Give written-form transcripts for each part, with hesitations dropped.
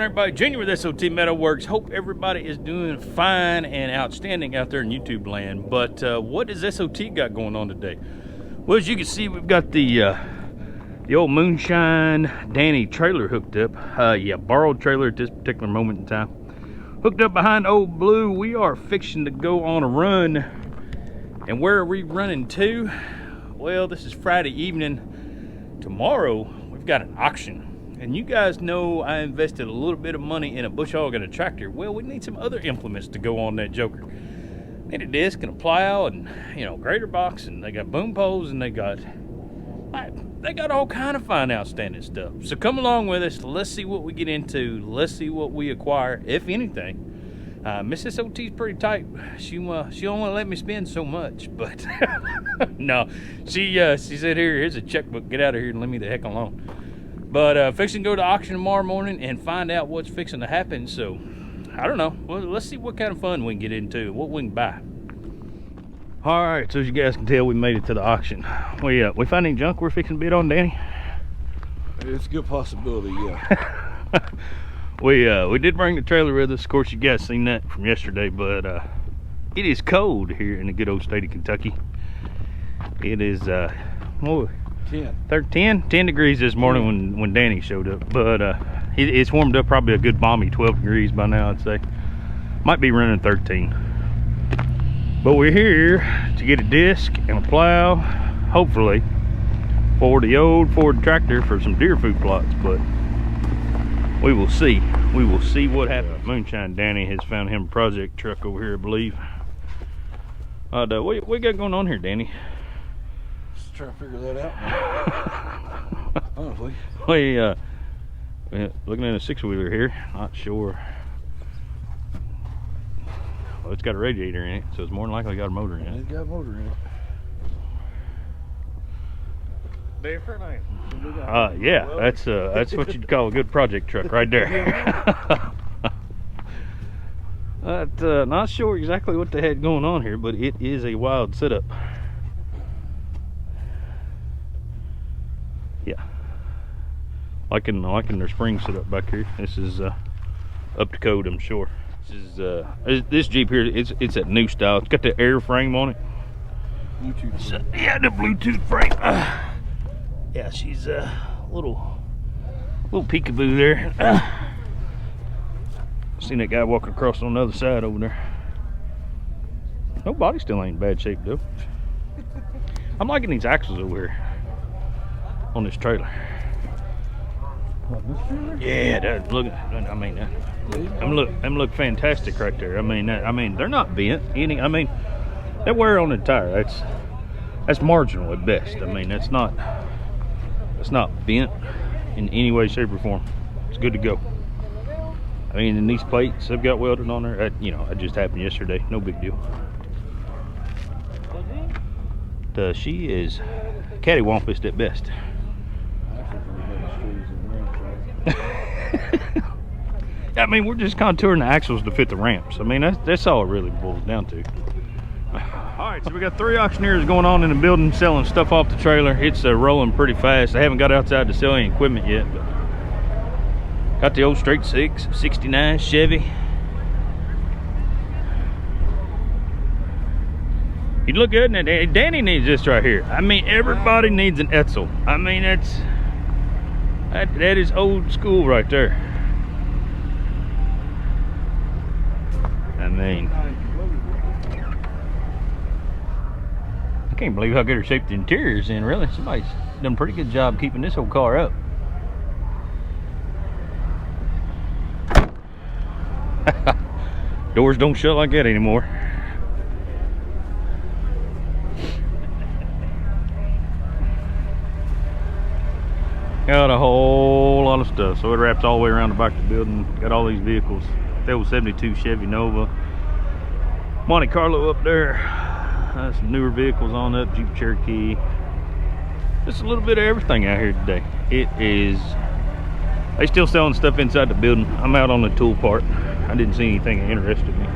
everybody? Junior with SOT Metalworks. Hope everybody is doing fine and outstanding out there in YouTube land. But what does SOT got going on today? Well, as you can see, we've got the old Moonshine Danny trailer hooked up. Borrowed trailer at this particular moment in time. Hooked up behind Old Blue. We are fixing to go on a run. And where are we running to? Well, this is Friday evening. Tomorrow, we've got an auction. And you guys know I invested a little bit of money in a bush hog and a tractor. Well, we need some other implements to go on that joker. Need a disc and a plow and, grater box, and they got boom poles, and they got all kind of fine outstanding stuff. So come along with us. Let's see what we get into. Let's see what we acquire, if anything. Miss SOT's pretty tight. She only let me spend so much, but no, she said, here's a checkbook. Get out of here and leave me the heck alone. But fixing to go to auction tomorrow morning and find out what's fixing to happen. So I don't know. Well, let's see what kind of fun we can get into, what we can buy. All right, so as you guys can tell, we made it to the auction. We found any junk we're fixing to bid on, Danny? It's a good possibility, yeah. We did bring the trailer with us. Of course, you guys seen that from yesterday, but it is cold here in the good old state of Kentucky. It is 10 degrees this morning when Danny showed up, but it's warmed up probably a good balmy 12 degrees by now, I'd say. Might be running 13. But we're here to get a disc and a plow, hopefully, for the old Ford tractor for some deer food plots, but we will see. We will see what happens. Moonshine Danny has found him a project truck over here, I believe. What we got going on here, Danny? Just trying to figure that out. Honestly. Looking at a six-wheeler here, not sure. Well, it's got a radiator in it, so it's more than likely got a motor in it. It's got a motor in it. Different, ain't it? Yeah, that's what you'd call a good project truck right there. Not sure exactly what they had going on here, but it is a wild setup. Yeah, liking their spring setup back here. This is up to code, I'm sure. This Jeep here, it's that new style. It's got the air frame on it. Bluetooth. So, yeah, the Bluetooth frame. Yeah, she's a little peekaboo there. Seen that guy walking across on the other side over there. No, body still ain't in bad shape though. I'm liking these axles over here on this trailer. Yeah, that look. I mean, them look fantastic right there. I mean, they're not bent any. I mean, that wear on the tire. That's marginal at best. I mean, that's not bent in any way, shape, or form. It's good to go. I mean, and these plates, they've got welded on there. That just happened yesterday. No big deal. She is cattywampus at best. I mean, we're just contouring the axles to fit the ramps. I mean, that's all it really boils down to. All right, so we got 3 auctioneers going on in the building selling stuff off the trailer. It's rolling pretty fast. I haven't got outside to sell any equipment yet, but got the old straight 6 69 Chevy. You look good, and Danny needs this right here. I mean, everybody needs an Edsel. I mean, that is old school right there. I mean, I can't believe how good a shape the interior is in, really. Somebody's done a pretty good job keeping this whole car up. Doors don't shut like that anymore. Got a whole lot of stuff, so it wraps all the way around the back of the building. Got all these vehicles. That was 72 Chevy Nova. Monte Carlo up there. Some newer vehicles on up. Jeep Cherokee. Just a little bit of everything out here today. They still selling stuff inside the building. I'm out on the tool part. I didn't see anything that interested me.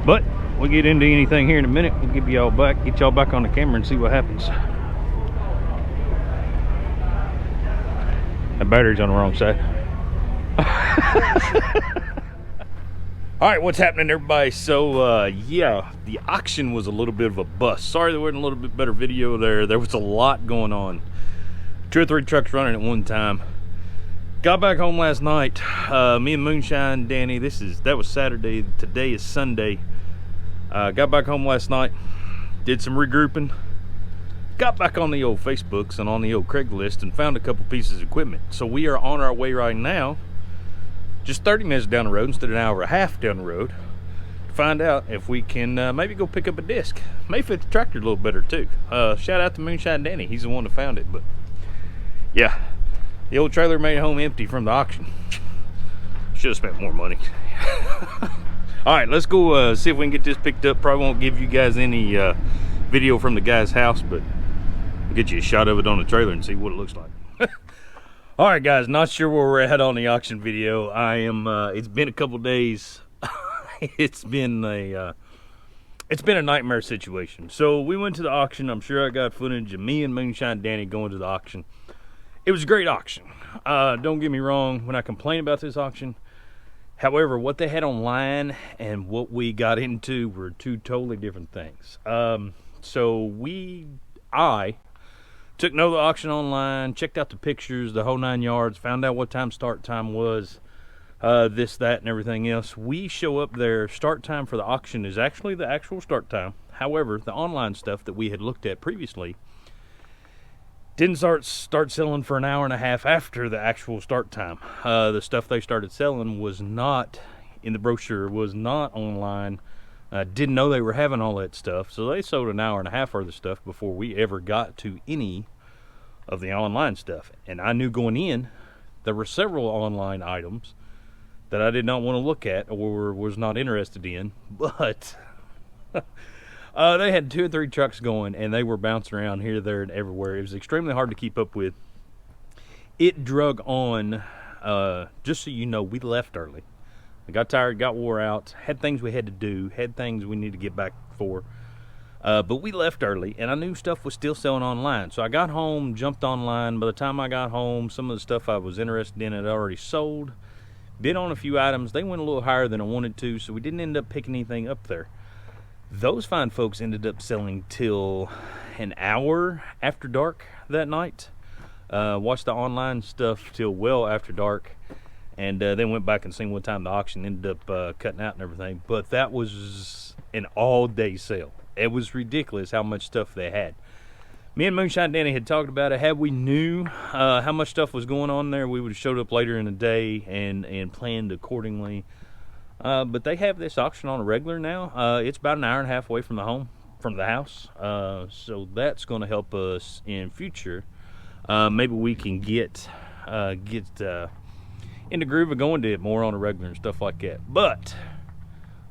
But we'll get into anything here in a minute. We'll get y'all back on the camera and see what happens. That battery's on the wrong side. All right, what's happening, everybody? So, yeah, the auction was a little bit of a bust. Sorry there wasn't a little bit better video there. There was a lot going on. 2 or 3 trucks running at one time. Got back home last night. Me and Moonshine Danny, that was Saturday. Today is Sunday. Got back home last night. Did some regrouping. Got back on the old Facebooks and on the old Craigslist and found a couple pieces of equipment. So we are on our way right now, just 30 minutes down the road instead of an hour and a half down the road, to find out if we can maybe go pick up a disc. May fit the tractor a little better too. Shout out to Moonshine Danny, he's the one that found it. But yeah, the old trailer made home empty from the auction. Should have spent more money. All right, let's go see if we can get this picked up. Probably won't give you guys any video from the guy's house, but I'll get you a shot of it on the trailer and see what it looks like. All right, guys, not sure where we're at on the auction video. I am it's been a couple days. it's been a nightmare situation. So we went to the auction. I'm sure I got footage of me and Moonshine Danny going to the auction. It was a great auction. Don't get me wrong when I complain about this auction. However, what they had online and what we got into were 2 totally different things. So I took note of the auction online, checked out the pictures, the whole 9 yards, found out what time start time was, this, that, and everything else. We show up there. Start time for the auction is actually the actual start time. However, the online stuff that we had looked at previously didn't start selling for an hour and a half after the actual start time. The stuff they started selling was not in the brochure, was not online. Didn't know they were having all that stuff, so they sold an hour and a half worth of stuff before we ever got to any of the online stuff. And I knew going in there were several online items that I did not want to look at or was not interested in, but they had 2 or 3 trucks going and they were bouncing around here, there, and everywhere. It was extremely hard to keep up with. It drug on. Just so you know, we left early. I got tired, got wore out, had things we had to do, had things we needed to get back for. But we left early, and I knew stuff was still selling online. So I got home, jumped online. By the time I got home, some of the stuff I was interested in had already sold. Bid on a few items. They went a little higher than I wanted to, so we didn't end up picking anything up there. Those fine folks ended up selling till an hour after dark that night. Watched the online stuff till well after dark. And then went back and seen what time the auction ended up cutting out and everything. But that was an all-day sale. It was ridiculous how much stuff they had. Me and Moonshine Danny had talked about it. Had we knew how much stuff was going on there, we would have showed up later in the day and planned accordingly. But they have this auction on a regular now. It's about an hour and a half away from the house. So that's going to help us in future. Maybe we can get in the groove of going to it more on a regular and stuff like that. But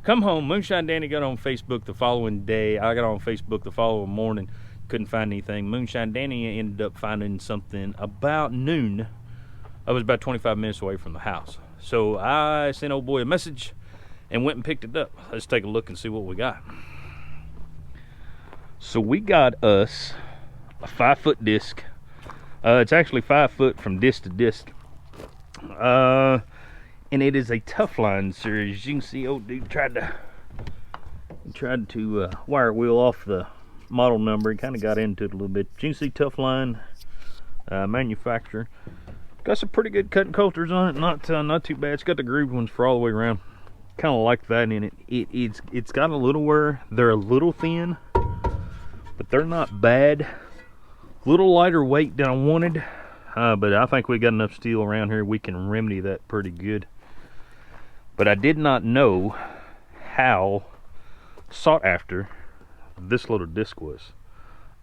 come home, Moonshine Danny got on Facebook the following day. I got on Facebook the following morning. Couldn't find anything. Moonshine Danny ended up finding something about noon. I was about 25 minutes away from the house. So I sent old boy a message and went and picked it up. Let's take a look and see what we got. So we got us a 5-foot disc. It's actually 5 foot from disc to disc. And it is a Toughline series. You can see old dude tried to wire wheel off the model number. He kind of got into it a little bit. You can see Toughline manufacturer. Got some pretty good cutting coulters on it. Not too bad. It's got the grooved ones for all the way around. Kind of like that in it. It's got a little wear. They're a little thin, but they're not bad. A little lighter weight than I wanted. But I think we got enough steel around here we can remedy that pretty good. But I did not know how sought after this little disc was.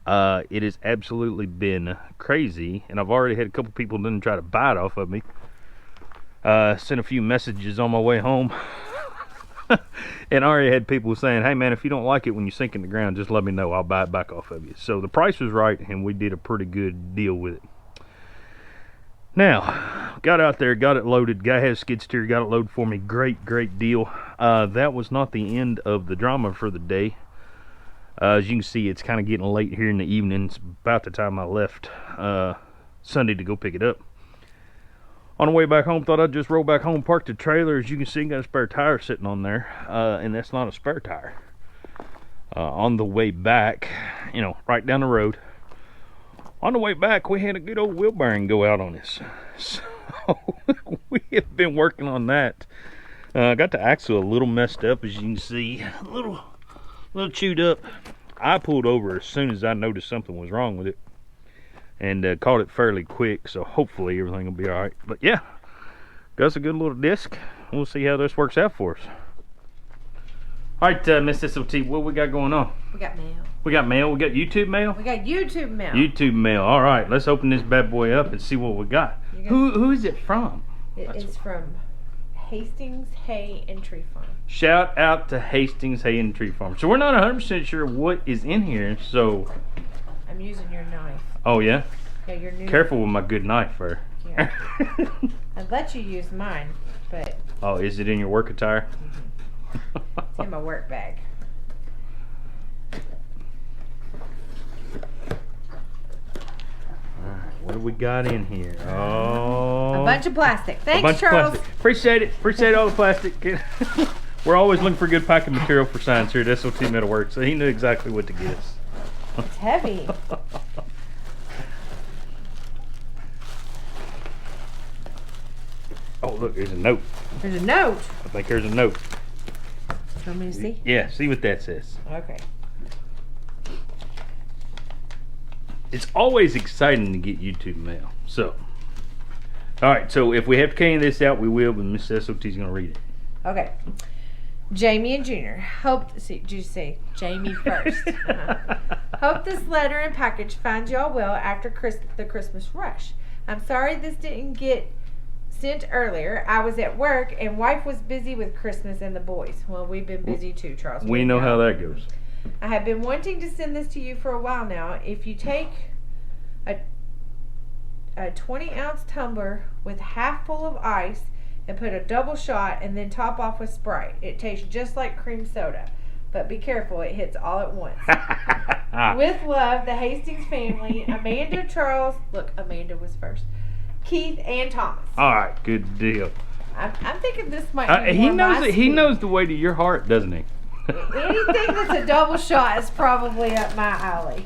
It has absolutely been crazy, and I've already had a couple people didn't try to buy it off of me. Sent a few messages on my way home. And I already had people saying, hey man, if you don't like it when you sink in the ground, just let me know, I'll buy it back off of you. So the price was right and we did a pretty good deal with it. Now, got out there, got it loaded. Guy has skid steer, got it loaded for me. Great deal. That was not the end of the drama for the day. As you can see, it's kind of getting late here in the evening. It's about the time I left Sunday to go pick it up. On the way back home, thought I'd just roll back home, park the trailer. As you can see, got a spare tire sitting on there, and that's not a spare tire. On the way back, you know, right down the road. On the way back, we had a good old wheel bearing go out on us. So we have been working on that. Got the axle a little messed up, as you can see, a little chewed up. I pulled over as soon as I noticed something was wrong with it, and caught it fairly quick. So hopefully everything will be all right. But yeah, got us a good little disc. We'll see how this works out for us. All right, Miss SOT, what we got going on? We got mail. We got mail. We got YouTube mail. We got YouTube mail. YouTube mail. All right, let's open this bad boy up and see what we got. Who is it from? It is from Hastings Hay and Tree Farm. Shout out to Hastings Hay and Tree Farm. So we're not 100% sure what is in here. So I'm using your knife. Oh yeah. Yeah, your new. Careful with my good knife, there. Yeah. I'd let you use mine, but. Oh, is it in your work attire? Mm-hmm. It's in my work bag. What do we got in here? Oh, a bunch of plastic. Thanks, Charles. Plastic. Appreciate it. Appreciate all the plastic. We're always looking for good packing material for science here at SOT Metalworks, so he knew exactly what to get us. It's heavy. Oh, look, there's a note. There's a note. I think there's a note. You want me to see? Yeah, see what that says. Okay. It's always exciting to get YouTube mail. So, all right. So if we have to carry this out, we will. But Miss SOT's gonna read it. Okay. Jamie and Junior, did you say Jamie first? Hope this letter and package finds y'all well after the Christmas rush. I'm sorry this didn't get sent earlier. I was at work and wife was busy with Christmas and the boys. Well, we've been busy too, Charles. We know how that goes. I have been wanting to send this to you for a while now. If you take a 20-ounce tumbler with half full of ice and put a double shot and then top off with Sprite, it tastes just like cream soda. But be careful, it hits all at once. With love, the Hastings family, Amanda, Charles, look, Amanda was first, Keith, and Thomas. All right, good deal. I'm thinking this might be he knows it. He knows the way to your heart, doesn't he? Anything that's a double shot is probably up my alley.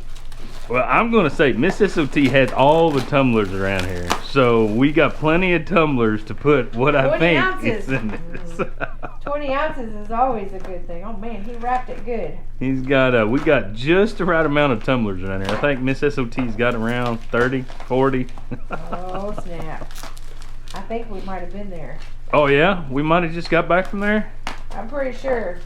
Well, I'm going to say Miss SOT has all the tumblers around here. So we got plenty of tumblers to put what I think ounces. is in this. 20 ounces is always a good thing. Oh, man, he wrapped it good. He's got, we got just the right amount of tumblers around here. I think Miss SOT's got around 30, 40. Oh, snap. I think we might have been there. Oh, yeah? We might have just got back from there? I'm pretty sure.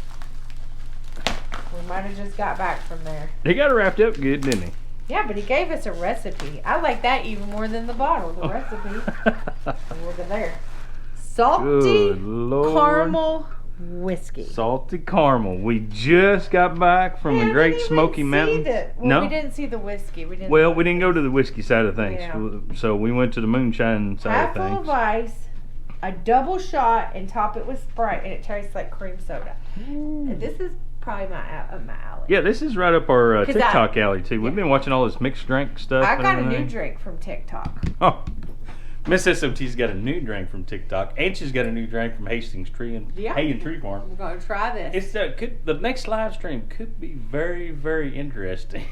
We might have just got back from there. He got it wrapped up good, didn't he? Yeah, but he gave us a recipe. I like that even more than the bottle, the recipe. Look at there. Salty caramel whiskey. Salty caramel. We just got back from the Great Smoky Mountains. No, we didn't see the whiskey. We didn't go to the whiskey side of things. Yeah. So we went to the moonshine side of things. Half full of ice, a double shot, and top it with Sprite, and it tastes like cream soda. And this is probably my alley. Yeah, this is right up our TikTok alley too. We've been watching all this mixed drink stuff. I got a new drink from TikTok. Oh, Miss SOT's got a new drink from TikTok, and she's got a new drink from Hastings Hay and Tree Farm. We're gonna try this. It's the next live stream could be very, very interesting.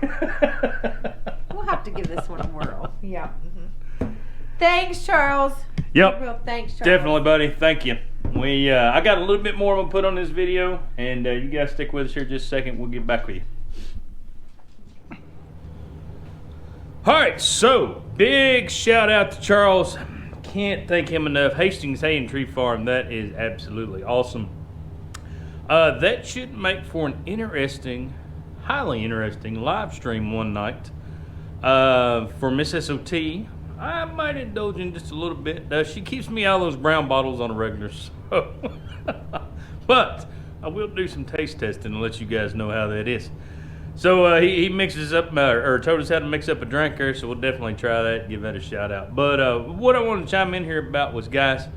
We'll have to give this one a whirl. Yeah. Mm-hmm. Thanks, Charles. Yep. Real thanks, Charles. Definitely, buddy. Thank you. I got a little bit more I'm gonna put on this video, and you guys stick with us here just a second. We'll get back with you. All right, so big shout out to Charles. Can't thank him enough. Hastings Hay and Tree Farm. That is absolutely awesome. That should make for an interesting, highly interesting live stream one night for Miss SOT. I might indulge in just a little bit. She keeps me out of those brown bottles on a regular, so. But I will do some taste testing and let you guys know how that is. So he mixes up, or told us how to mix up a drink there, so we'll definitely try that, give that a shout out. But what I wanted to chime in here about was, guys,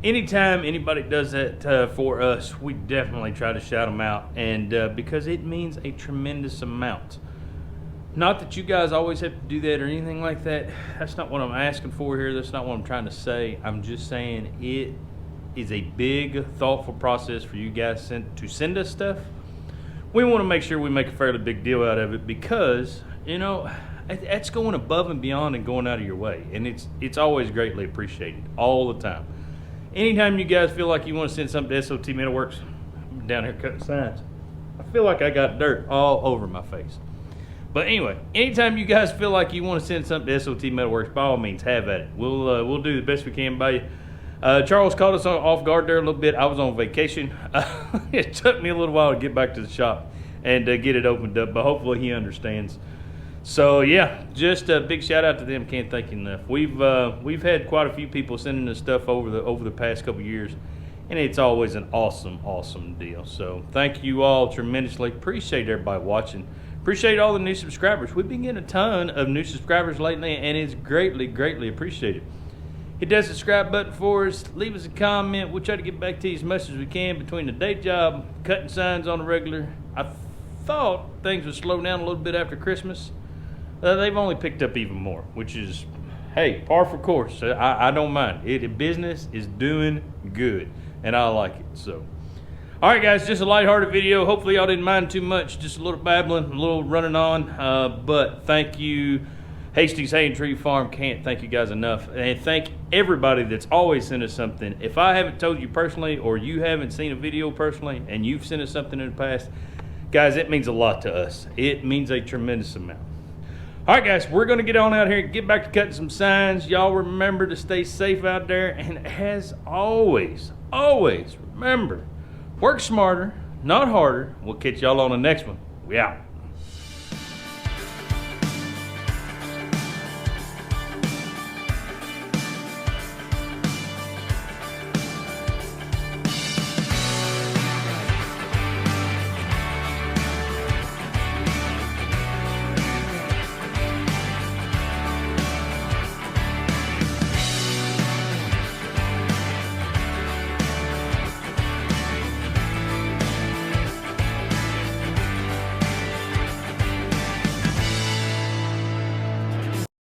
anytime anybody does that for us, we definitely try to shout them out, and because it means a tremendous amount. Not that you guys always have to do that or anything like that. That's not what I'm asking for here. That's not what I'm trying to say. I'm just saying it is a big, thoughtful process for you guys to send us stuff. We want to make sure we make a fairly big deal out of it because, you know, that's going above and beyond and going out of your way. And it's always greatly appreciated all the time. Anytime you guys feel like you want to send something to SOT Metalworks, I'm down here cutting signs. I feel like I got dirt all over my face. But anyway, anytime you guys feel like you want to send something to SOT Metalworks, by all means, have at it. We'll do the best we can by you. Charles caught us off guard there a little bit. I was on vacation. It took me a little while to get back to the shop and get it opened up, but hopefully he understands. So yeah, just a big shout out to them. Can't thank you enough. We've had quite a few people sending us stuff over the past couple years, and it's always an awesome deal. So thank you all tremendously. Appreciate everybody watching. Appreciate all the new subscribers. We've been getting a ton of new subscribers lately, and it's greatly appreciated. Hit that subscribe button for us. Leave us a comment. We'll try to get back to you as much as we can between the day job, cutting signs on the regular. I thought things would slow down a little bit after Christmas. They've only picked up even more, which is, hey, par for course. I don't mind. Business is doing good, and I like it. So, all right, guys, just a lighthearted video. Hopefully y'all didn't mind too much. Just a little babbling, a little running on. But thank you, Hastings Hay and Tree Farm. Can't thank you guys enough. And thank everybody that's always sent us something. If I haven't told you personally or you haven't seen a video personally and you've sent us something in the past, guys, it means a lot to us. It means a tremendous amount. All right, guys, we're going to get on out here and get back to cutting some signs. Y'all remember to stay safe out there. And as always, remember, work smarter, not harder. We'll catch y'all on the next one. We out.